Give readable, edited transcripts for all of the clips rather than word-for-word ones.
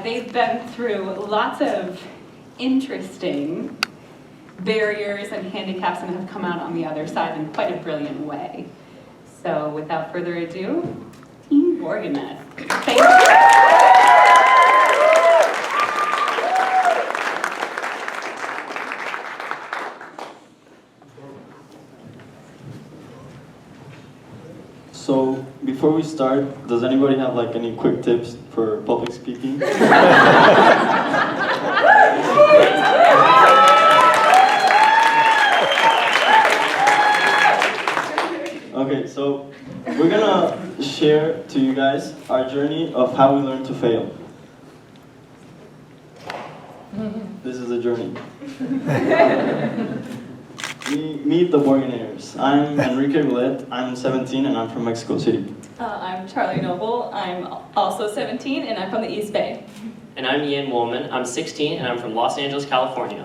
they've been through lots of interesting barriers and handicaps and have come out on the other side in quite a brilliant way. So without further ado, Team Borganet. Thank you. So, before we start, does anybody have like any quick tips for public speaking? Okay, so we're gonna share to you guys our journey of how we learned to fail. This is a journey. Meet the Borganators. I'm Enrique Roulette, I'm 17 and I'm from Mexico City. I'm Charlie Noble, I'm also 17 and I'm from the East Bay. And I'm Ian Woolman, I'm 16 and I'm from Los Angeles, California.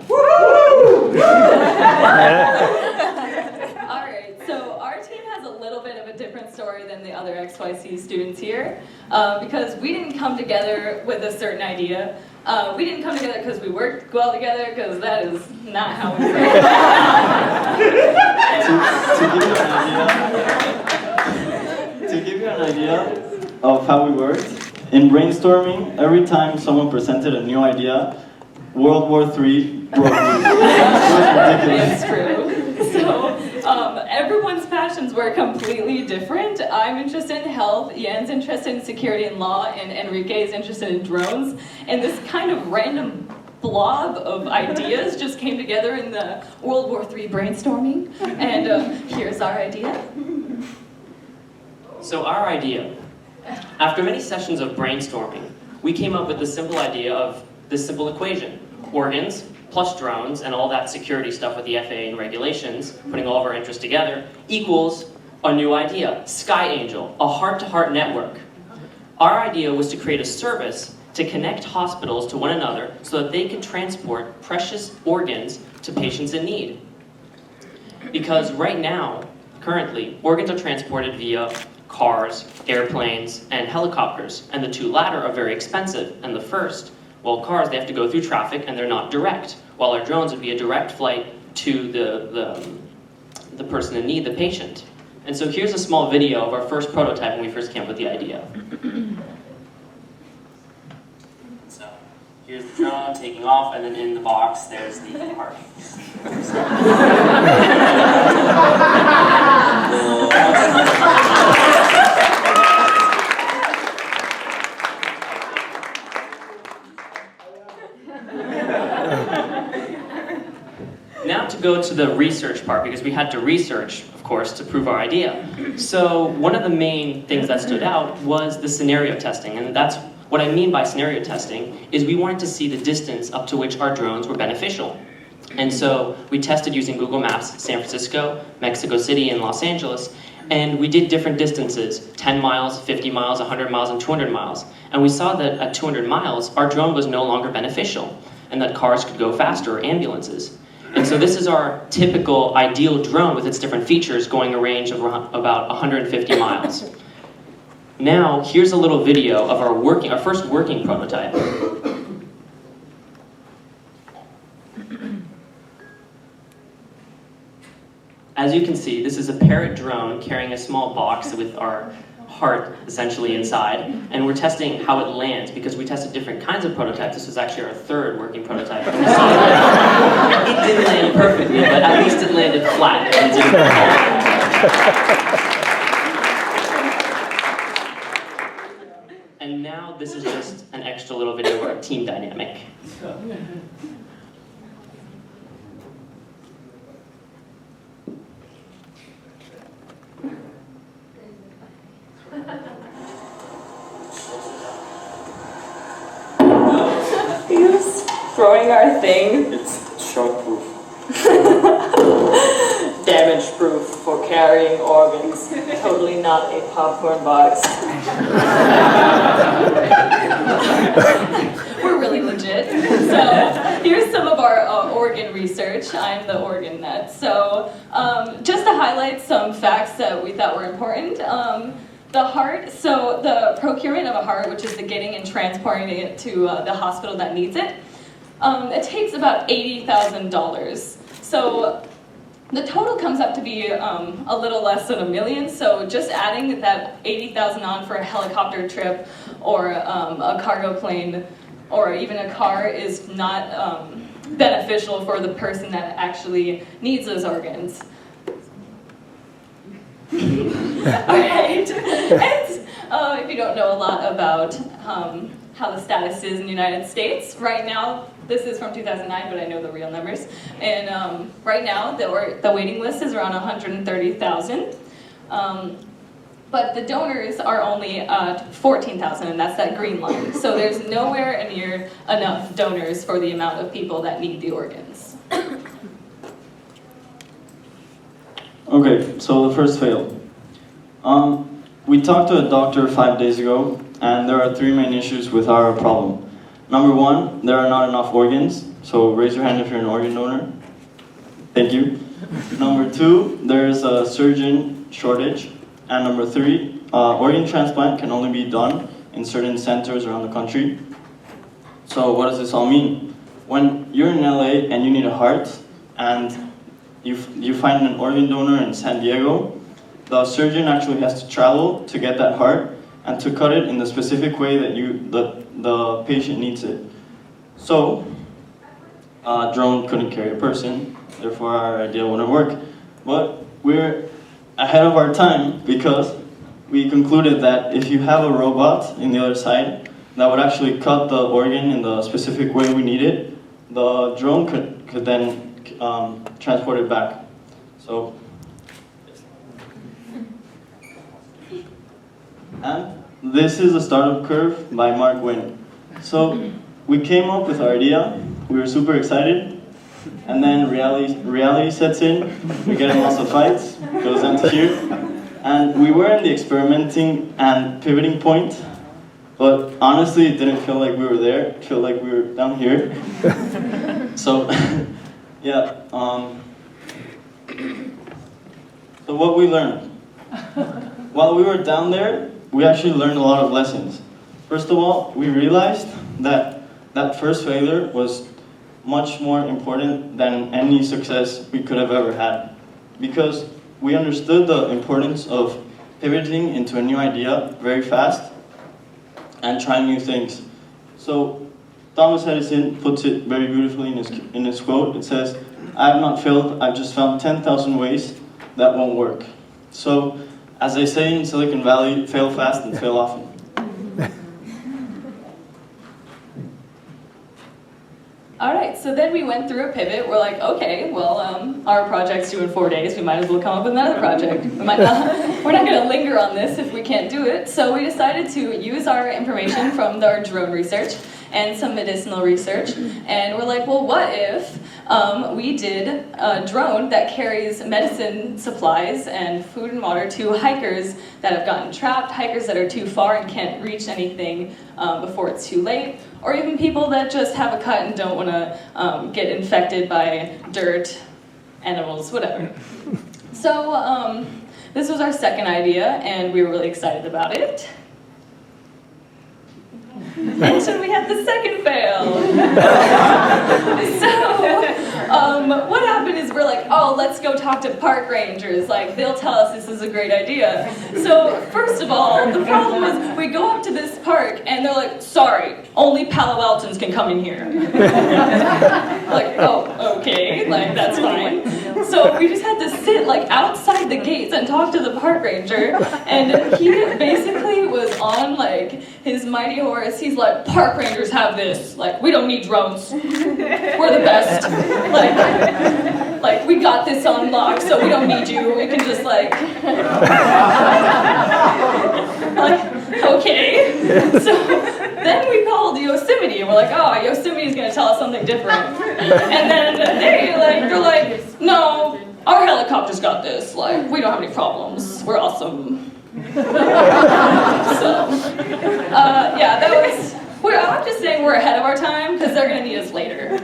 Alright, so our team has a little bit of a different story than the other XYC students here, because we didn't come together with a certain idea. We didn't come together because we worked well together, because that is not how we work. To give you an idea of how we worked, in brainstorming, every time someone presented a new idea, World War III broke loose. It was ridiculous. It's true. So, everyone's passions were completely different. I'm interested in health, Ian's interested in security and law, and Enrique is interested in drones. And this kind of random blob of ideas just came together in the World War III brainstorming. And here's our idea. So our idea, after many sessions of brainstorming, we came up with the simple idea of this simple equation. Organs plus drones and all that security stuff with the FAA and regulations, putting all of our interests together, equals a new idea, Sky Angel, a heart-to-heart network. Our idea was to create a service to connect hospitals to one another so that they could transport precious organs to patients in need. Because right now, currently, organs are transported via cars, airplanes, and helicopters, and the two latter are very expensive, and the first, well, cars, they have to go through traffic and they're not direct, while our drones would be a direct flight to the person in need, the patient. And so here's a small video of our first prototype when we first came up with the idea. So here's the drone taking off, and then in the box there's the heart. Now to go to the research part, because we had to research, of course, to prove our idea. So one of the main things that stood out was the scenario testing, and that's what I mean by scenario testing, is we wanted to see the distance up to which our drones were beneficial. And so we tested using Google Maps, San Francisco, Mexico City, and Los Angeles, and we did different distances, 10 miles, 50 miles, 100 miles, and 200 miles. And we saw that at 200 miles, our drone was no longer beneficial, and that cars could go faster, or ambulances. And so this is our typical ideal drone with its different features going a range of about 150 miles. Now, here's a little video of our first working prototype. As you can see, this is a parrot drone carrying a small box with our heart essentially inside, and we're testing how it lands because we tested different kinds of prototypes. This was actually our third working prototype. It didn't land perfectly, but at least it landed flat and didn't fall. And now this is just an extra little video of our team dynamic. He's throwing our thing. It's shock-proof. Damage-proof for carrying organs. Totally not a popcorn box. We're really legit. So here's some of our organ research. I'm the organ nut. So just to highlight some facts that we thought were important. The heart, so the procurement of a heart, which is the getting and transporting it to the hospital that needs it, it takes about $80,000. So the total comes up to be a little less than $1 million. So just adding that $80,000 on for a helicopter trip or a cargo plane or even a car is not beneficial for the person that actually needs those organs. Alright, and if you don't know a lot about how the status is in the United States, right now, this is from 2009, but I know the real numbers, and right now the waiting list is around 130,000, but the donors are only 14,000, and that's that green line, so there's nowhere near enough donors for the amount of people that need the organs. Okay, so the first fail. We talked to a doctor 5 days ago, and there are 3 main issues with our problem. Number 1, there are not enough organs, so raise your hand if you're an organ donor. Thank you. Number 2, there's a surgeon shortage. And number 3, organ transplant can only be done in certain centers around the country. So what does this all mean? When you're in LA and you need a heart, and you find an organ donor in San Diego, the surgeon actually has to travel to get that heart and to cut it in the specific way that the patient needs it. So, a drone couldn't carry a person, therefore our idea wouldn't work. But we're ahead of our time because we concluded that if you have a robot in the other side that would actually cut the organ in the specific way we need it, the drone could then transport it back. So, and this is a startup curve by Mark Wynn. So we came up with our idea, we were super excited, and then reality sets in, we get in lots of fights, goes down to here, and we were in the experimenting and pivoting point, but honestly it didn't feel like we were there, it felt like we were down here. So, yeah, so what we learned. While we were down there, we actually learned a lot of lessons. First of all, we realized that that first failure was much more important than any success we could have ever had. Because we understood the importance of pivoting into a new idea very fast and trying new things. So Thomas Edison puts it very beautifully in his quote. It says, "I have not failed, I've just found 10,000 ways that won't work." So, as they say in Silicon Valley, fail fast and fail often. All right, so then we went through a pivot. We're like, okay, well, our project's due in 4 days. We might as well come up with another project. We're not going to linger on this if we can't do it. So we decided to use our information from our drone research and some medicinal research. And we're like, well, what if we did a drone that carries medicine supplies and food and water to hikers that have gotten trapped, hikers that are too far and can't reach anything before it's too late, or even people that just have a cut and don't want to get infected by dirt, animals, whatever. So this was our second idea, and we were really excited about it. And so we had the second fail. So what happened is we're like, oh, let's go talk to park rangers. Like, they'll tell us this is a great idea. So first of all, the problem is we go up to this park and they're like, sorry, only Palo Altans can come in here. Like, oh, okay, like that's fine. So we just had to sit like outside the gates and talk to the park ranger, and he basically was on like his mighty horse. He's like, park rangers have this, like, we don't need drones, we're the best, like we got this on lock, so we don't need you, we can just like okay. So then we called Yosemite, and we're like, oh, Yosemite's gonna tell us something different. And then they're like, no, our helicopter's got this, like, we don't have any problems, we're awesome. So, yeah, that was, I'm just saying we're ahead of our time, because they're gonna need us later.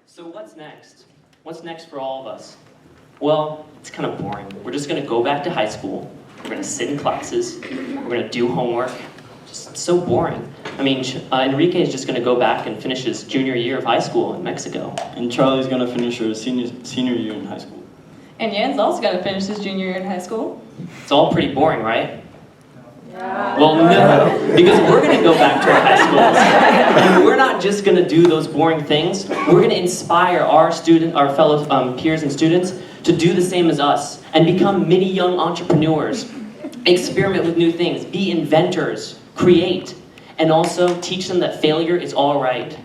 So what's next? What's next next for all of us? Well, it's kind of boring. We're just going to go back to high school. We're going to sit in classes. We're going to do homework. Just so boring. I mean, Enrique is just going to go back and finish his junior year of high school in Mexico. And Charlie's gonna finish her senior year in high school. And Jan's also got to finish his junior year in high school. It's all pretty boring, right? Well, no, because we're going to go back to our high schools. And we're not just going to do those boring things. We're going to inspire our fellow peers and students to do the same as us and become mini young entrepreneurs. Experiment with new things, be inventors, create, and also teach them that failure is all right.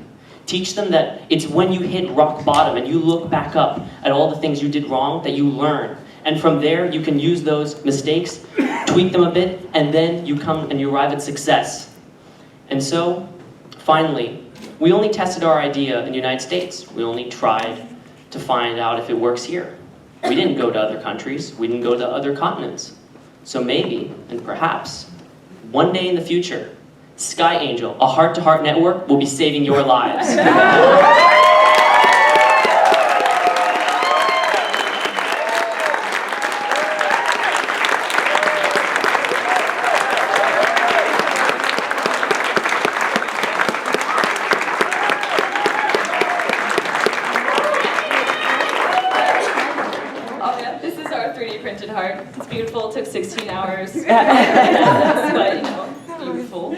Teach them that it's when you hit rock bottom and you look back up at all the things you did wrong that you learn. And from there, you can use those mistakes, tweak them a bit, and then you come and you arrive at success. And so, finally, we only tested our idea in the United States. We only tried to find out if it works here. We didn't go to other countries. We didn't go to other continents. So maybe, and perhaps, one day in the future, Sky Angel, a heart-to-heart network, will be saving your lives. This is our 3D printed heart. It's beautiful. It took 16 hours. But, you know, it's beautiful.